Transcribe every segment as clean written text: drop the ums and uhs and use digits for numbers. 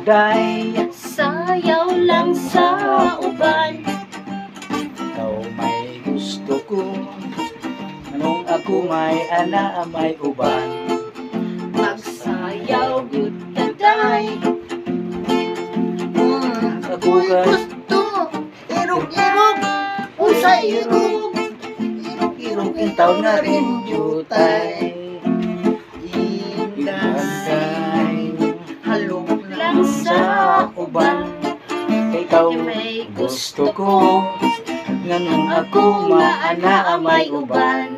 day sayaw lang sa uban. Ikaw may gusto ko, anong ako may ana may uban. Magsayaw gud taday, Ako kay gusto, irog-irog, usay irog, irog ang taon na rin jutay. inday, halog lang sa uban. Ikaw may gusto ko, nganong ako maana may uban.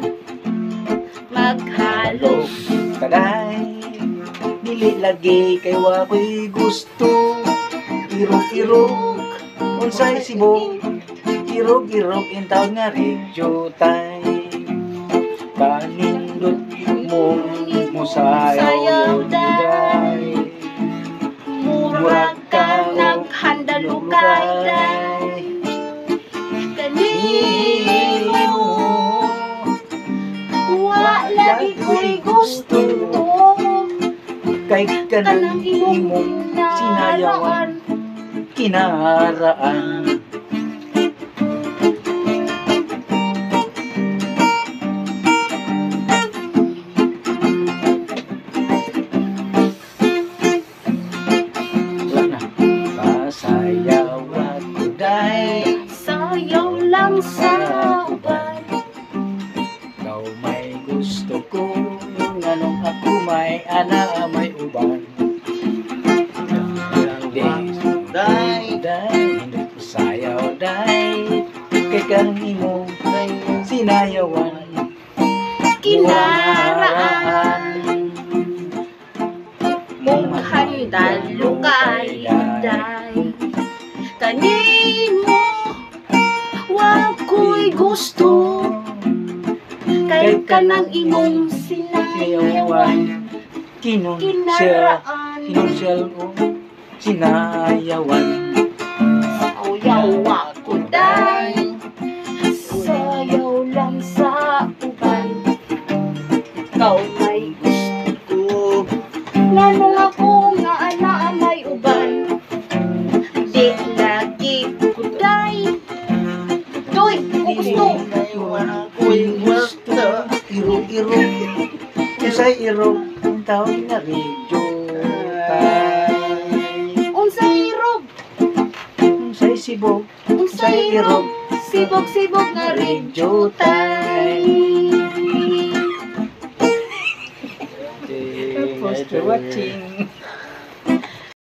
Maghalo Taday, dili lagi kay wako'y gusto. Irog-irog, unsay sibog, irog-irog ang taon nga rin jutay. Kanindot mong musayaw day, murag ka naghandalukay day. Kanimo wa lagi ko'y gusto, kay kanang imong sinayawan kinaraan. Wala na. Pasayaw ako day, sayaw lang sa uban. ikaw may gusto ko, nganong ako may ana may uban. day, Day, sayaw day, kay kanang imong sinayawan Kinaraan mong handalukay day. Kanimo wa ko'y gusto, kay kanang imong sinayawan kinunsyal o sinayawan. Sayaw ako day, sayaw lang sa uban. Ikaw may gusto ko, nganong ako nga ana may uban. Di lagi ko day, doy ko gusto. ako'y gusto, Irog-irog, isa'y irog, ang taon na rin jutay. Unsay irog, Unsay sibog, unsay irog, sibog-sibog nga rin jutay. Thanks for watching.